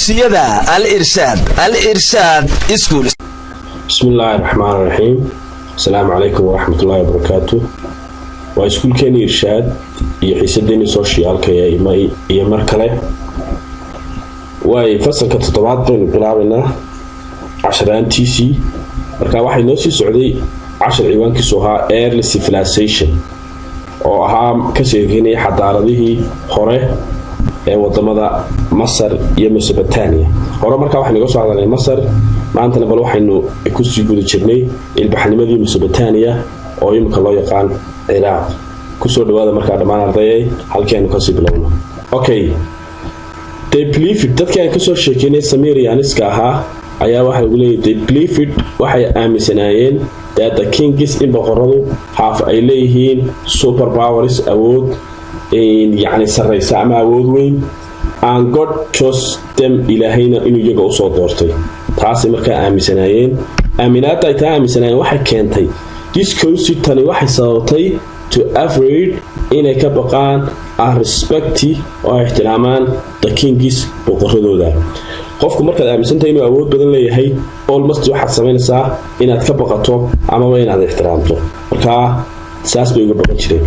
dugsiyada al-irshaad school. bismillaahi raxmaani raxiim. asalaamu calaykum waraxmatullaahi wabarakaatu. waa iskuulkeeni irshaad iyo xiisadeeni soshiyaalka iyo mar kale waay fasalka 7 baynu bilaabaynaa casharaantiisii. marka waxay noo sii socday cashar ciwaankiisu ahaa early civilization oo ahaa ka sheekeynaya xadaaradihii hore ee wadamada Masar iyo Mesopotamia. hore marka waxaan naga soo hadalnay Masar, maantana bal waxaynu ku sii guda jirnay ilbaxnimadii Mesopotamia oo imika loo yaqaan Iraq. ku soo dhawaada marka dhammaan ardayay halkeenu ka sii bilowno. okay, they believed dadkan ka soo sheekeynay Sumerianiska ahaa ayaa waxa uu leeyahay they believed waxay aaminsanaayeen that the kings in boqoradu ay leeyihiin superpowers, awood يعني sarreysa ama awood weyn, and God chose them ilaahayna inuu iyaga u soo doortay. taasi markaa aaminsanaayeen. aaminaadda ay taa aaminsanaayeen waxay keentay discositani waxay sababtay to avoid inay ka baqaan respecti oo ixtiraamaan the kings boqoradooda. qofku markaad aaminsantahay inuu awood badan leeyahay almost waxaad samaynaysaa inaad ka baqato ama inaad ixtiraamto. markaa saas bay uga baqan jireen.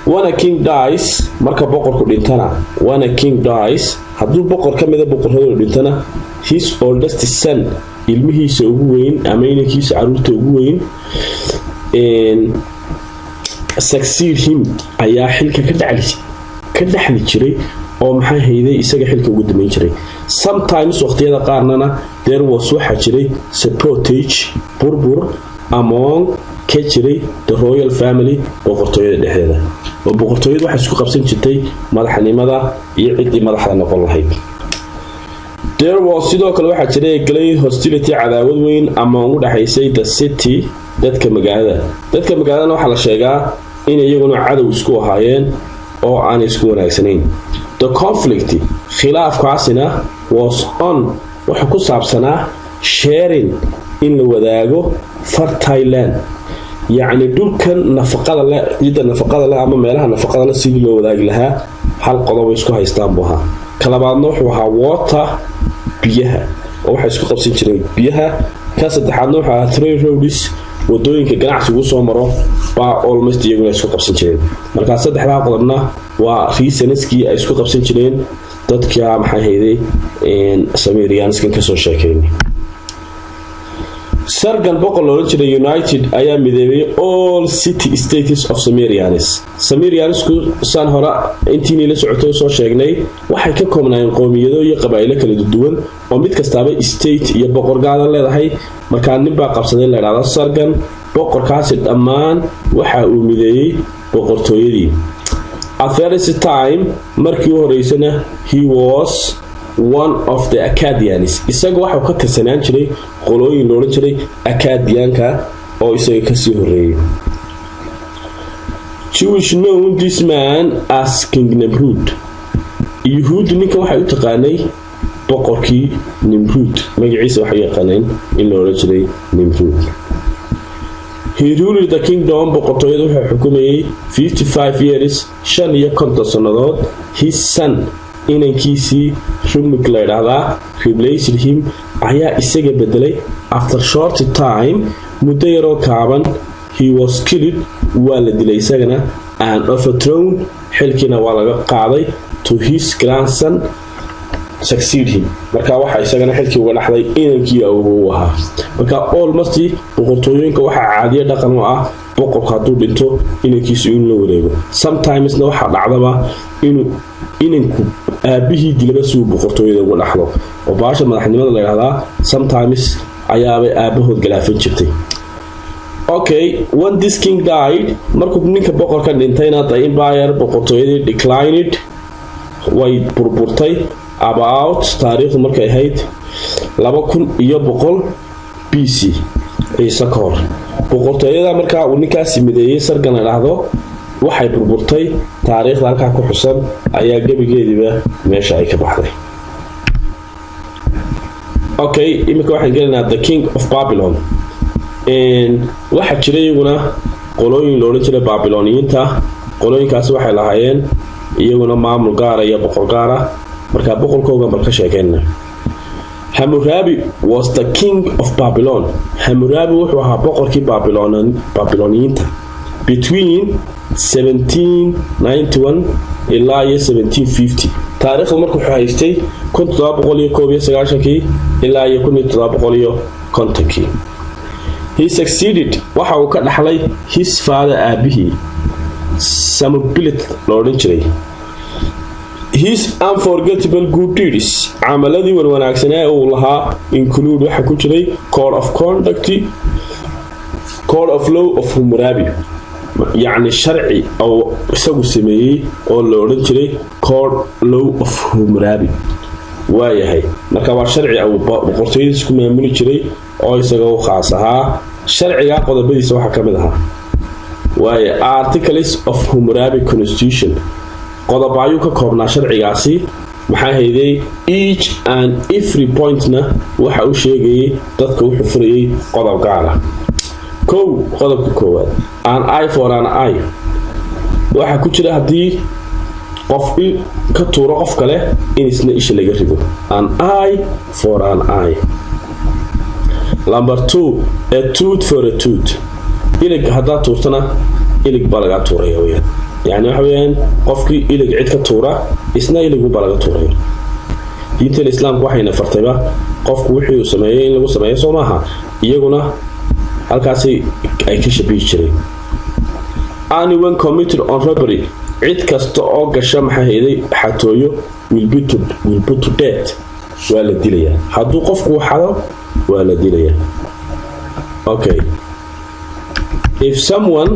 when a king dies, marka boqorku dhintana, when a king dies, hadduu boqor ka mida boqorradooda dhintana, his oldest son, ilmihiisa ugu weyn ama inankiisa caruurta ugu weyn, succeed him ayaa xilka ka dhaxli jiray oo maxay hayday isaga xilka ugu damayn jiray. sometimes waqtiyada qaarnana there was waxa jiray sabotage, burbur among ka jiray the royal family boqortooyada dhexdeeda. oo boqortooyadu waxay isku qabsan jirtay madaxnimada iyo cidii madaxda noqon lahayd. there was sidoo kale waxa jiray great hostility, cadaawad weyn ama u dhaxaysay the city dadka magaalada waxa la sheegaa in iyaguna cadow isku ahaayeen oo aan isku wanaagsanayn. the conflict khilaafkaasina was on waxa ku saabsanaa sharing in la wadaago fertile land, يعني dhulkan nafaqada leh, ciidda nafaqada leh ama meelaha nafaqada leh sidii loo wadaagi lahaa hal qodob isku haystaan buu ahaa. kalabaadna wuxuu ahaa water, biyaha oo waxay isku qabsan jireen biyaha. ka saddexaadna wuxuu ahaa trade roads, wadooyinka ganacsigu soo maro baa almost iyaguna isku qabsan jireen. marka saddexdaa qodobna waa reasonskii ay isku qabsan jireen dadka maxay hayday Sumerianiskan ka soo sheekeynay. sargan boqol loo jiray United ayaa mideeyay all city states of Sumerianisku san hora intii la socotay soo sheegnay waxay ka koobnaayeen qoomiyado iyo qabaa'ilo kala duwan oo mid kastaaba state iyo boqor gaar leedahay. marka nin baa qabsaday la yiraahdo sargan, boqorkaasi dhammaan waxa uu mideeyay boqortooyadii. at first time markii horeysana he was one of the Akkadians, isaga waxa uu ka tirsanaan jiray qolooyin loo jiray Akkadianka oo isaga ka sii horeeyay. Jewish know this man as King Nimrud. Yuhuud ninka waxa uu taqaanay boqorkii Nimrud, magaciisa waxa yaqaaneen in loo jiray Nimrud. He ruled the kingdom, boqortooyada wuxuu xukumayay 55 years, 50 sanadood. His son inankiisii Rumik la yiraahdaa replaced him ayaa isaga bedelay after short time, muddo yaroo kaaban. he was killed, waa la dilay isagana, and overthrown, xilkiina waa laga qaaday to his grandson succeed him. marka waxa isagana xilkii uga dhaxday inankii uu ahaa. marka almost boqortooyinka waxa caadiye dhaqan u ah boqorka hadduu dhinto inankiisu in la wareego. sometimes waxa dhacdaba inanku aabihii dilaba suu boqortooyada uga dhaxlo oo baasha madaxnimada la yiraahdaa sometimes ayaabay aabahood galaafin jirtay. okay, when this king died, markuu ninka boqorka dhintayna the empire boqortooyadii declined, way burburtay about taariikhdu markay ahayd 2100 BC ciise ka hor. boqortooyada markaa uu ninkaasi mideeyay sargan la yiraahdo waxay burburtay. taariikhda halkaa ku xusan ayaa gabigeediba meesha ay ka baxday. okay, imika waxaan gelinaynaa the king of Babylon. waxa jiray iyaguna qolooyin loo jiray Babyloniyiinta. qolooyinkaasi waxay lahaayeen iyaguna maamul gaar iyo boqor gaar ah. marka boqolkooga marka sheekayna. Hammurabi was the king of Babylon. Hammurabi wuxuu ahaa boqorkii Babyloniyiinta between 1791 ilaa 1750. taariikhdu markuu haystay 1791 ilaa 1750. He succeeded waxa uu ka dhaxlay his father aabihii Samubilit loo odhan jiray. His unforgettable good deeds camaladii wanaagsanaa uu lahaa include waxa ku jiray code of conduct, code of law of Hammurabi, يعني sharci oo isagu sameeyay oo loo odhan jiray code law of Hammurabi. waayahay marka waa sharci oo boqortooyada isku maamuli jiray oo isaga u khaas ahaa. sharciga qodobadiisa waxa kamid ahaa waaye articles of Hammurabi constitution. qodob ayuu ka koobnaa sharcigaasi maxay hayday each and every pointna waxa uu sheegay dadka uu xufriyay qodob gaar ah. qodobka koowaad an eye for an eye waxa ku jira hadii qof ka tuuro qof kale in isna isha laga rido. an eye for an eye. Number 2 a tooth for a tooth. ilig hadaa tuurtana ilig baa laga tuuraya weeyaan. يعني waxa weeyaan qofkii ilig cid ka tuura isna iligu baa laga tuurayo. diinta islaamku waxayna fartayba qofku wixii uu sameeyay in lagu sameeyo Soomaha iyaguna halkaasi ay ka shabihi jireen. Anyone committed on robbery cid kasta oo gasha maxay hayday xatooyo will be put to death waa la dilayaa. hadduu qofku xado waa la dilayaa. okay if someone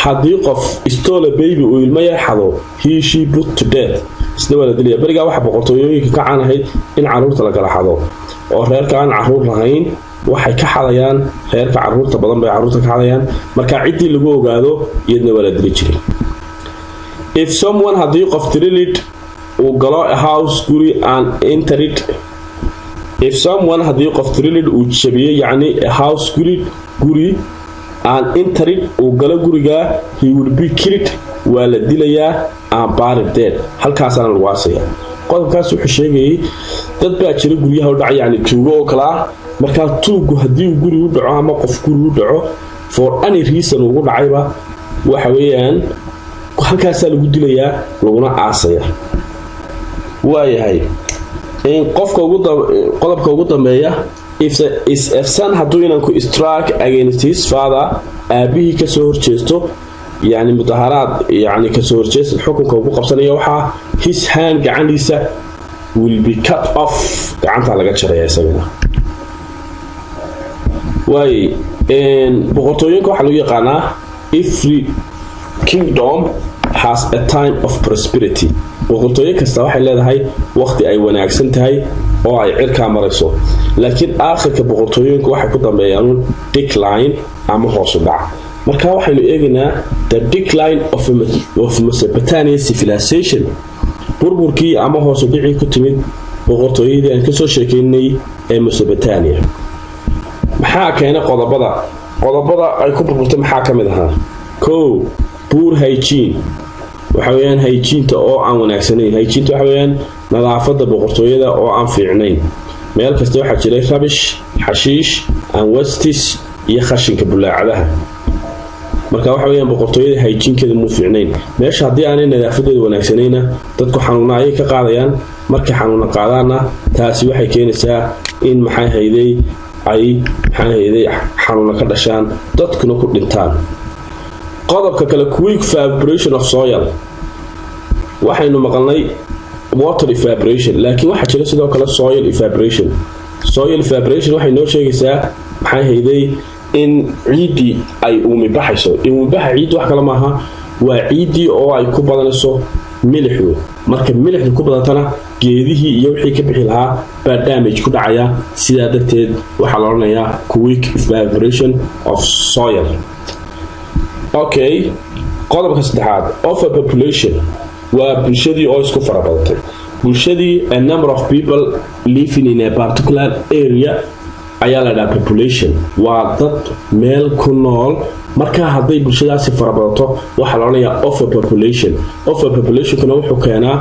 haddii qof stole a baby oo ilmo yar xado he she put to death isna waa la dilayaa. bariga waxa boqortooyooyinka ka caanahay in caruurta la kala xado oo reerka aan caruur lahayn waxay ka xadayaan reerka caruurta badan bay caruurta ka xadayaan marka cidii lagu ogaado iyadna waa la dili jiray. if someone haddii qof drilled uu galo a house guri and entered if someone haddii qof drilled uu jabiyay yani a house guri and entered uu galo guriga he will be killed waa la dilayaa and buried dead halkaasana lagu aasaya. qodobkaas wuxuu sheegay dad baa jira guryaha u dhacay yani tuugo oo kala marka tuugu hadii uu guri u dhaco ama qof guri u dhaco for any reason ugu dhacayba waxa weeyaan halkaas lagu dilayaa laguna aasaya. waayahay in qofka qodobka ugu dambeeya if son hadduu inanku strike against his father aabihii ka soo horjeesto yani mudaharaad yani ka soo horjeesto xukunka ugu qabsanaya waxa his hand gacantiisa will be cut off gacanta laga jaraya isagana. boqortooyinka waxa lagu yaqaanaa every kingdom has a time of prosperity. boqortooyo kasta waxay leedahay waqti ay wanaagsan tahay oo ay cirka marayso laakiin aakhirka boqortooyinka waxay ku dambeeyaan decline ama hoos u dhac. marka waxaynu eegaynaa the decline of Mesopotamian civilization burburkii ama hoos u dhicii ku timid boqortooyadii aan ka soo sheekeynay ee Mesopotamia. maxaa keenay qodobada ay ku burburtay maxaa kamid ahaa? poor hygiene waxa weeyaan hygiene oo aan wanaagsanayn. hygiene waxa weeyaan nadaafada boqortooyada oo aan fiicnayn. meel kasta waxa jiray rubbish xashiish and wastes iyo khashinka bulaacadaha. marka waxa weeyaan boqortooyada hygiene-keeda muu fiicnayn. meesha hadii aanay nadaafadeedu wanaagsanayna dadku xanuuna ay ka qaadayaan. markay xanuuna qaadaana taasi waxay keenaysaa in maxay hayday xanuuna ka dhashaan dadkuna ku dhintaan. qodobka kale quick evaporation of soil waxaynu maqalnay water evaporation laakiin waxa jira sidoo kale soil evaporation. soil evaporation waxay noo sheegaysaa maxay hayday in ciidii ay uumibaxayso. uumibaxa ciid wax kale maaha waa ciidii oo ay ku badanayso milixdu. marka milixdu ku badatana geedihii iyo wixii ka bixi lahaa baa damage ku dhacaya. sidaa darteed waxaa la oranayaa quick evaporation of soil. okay qodobka saddexaad overpopulation waa bulshadii oo isku farabadatay. bulshadii a number of people living in a particular area ayaa la dhahaa population. waa dad meel ku nool. marka hadday bulshadaasi farabadato waxaa la oranayaa overpopulation. overpopulationkuna wuxuu keenaa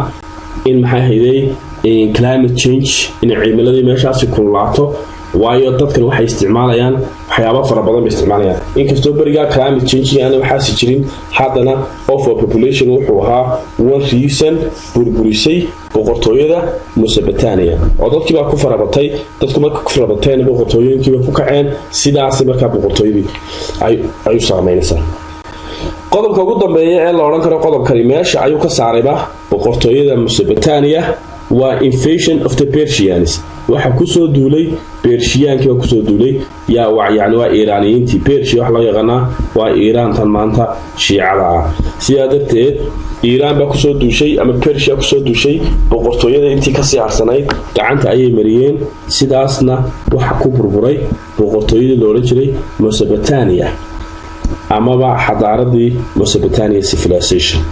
in maxay hayday climate change in cimiladii meeshaasi kululaato waayo dadkan waxay isticmaalayaan waxyaabo fara badan bay isticmaalayaan inkastoo bariga climate change aan waxaasi jirin haddana overpopulation wuxuu ahaa one reason burburisay boqortooyada Mesopotamia oo dadkii baa ku farabatay dadku marka ku farabateen boqortooyinkii ku kaceen sidaas marka boqortooyadii ay saameynaysaa qodobka ugu dambeeya ee la oran karo qodobkani meesha ayuu ka saarayba boqortooyada Mesopotamia waa invasion of the Persians waxa ku soo duulay Persiyaanka ku soo duulay yaa waa Iiraaniyiintii Persia wax loo yaqaan waa Iiraan tan maanta Shiicada sidaa darteed Iiraan baa ku soo duushay ama Persia ku soo duushay boqortooyada intii ka sii arsanayd gacanta ayay mariyeen sidaasna waxa ku burburay boqortooyadii loo jiray Mesopotamia amaba xadaaradii Mesopotamia civilization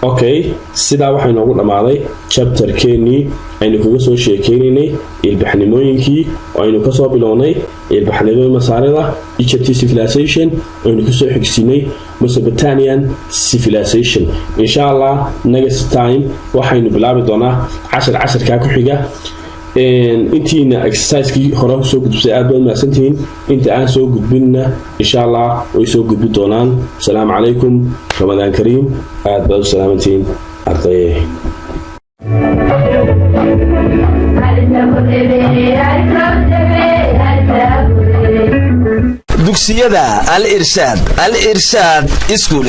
okay sida waxay noogu dhamaaday chapter keeni aynu kaga soo sheekeynay ilbaxnimooyinkii aynu ka soo bilownay ilbaxnimada masaarida Egypt civilization aynu ka soo xigsinay Mesopotamian civilization inshallah next time waxaynu bilaabi doonaa 10 ka ku xiga intiina exercise-kii hore soo gudbisay aad baad maasantiin inta aan soo gudbinna inshallah way soo gudbi doonaan assalamu alaykum Ramadan Kareem aad baad salaamantiin arday dugsiyada al-irshad school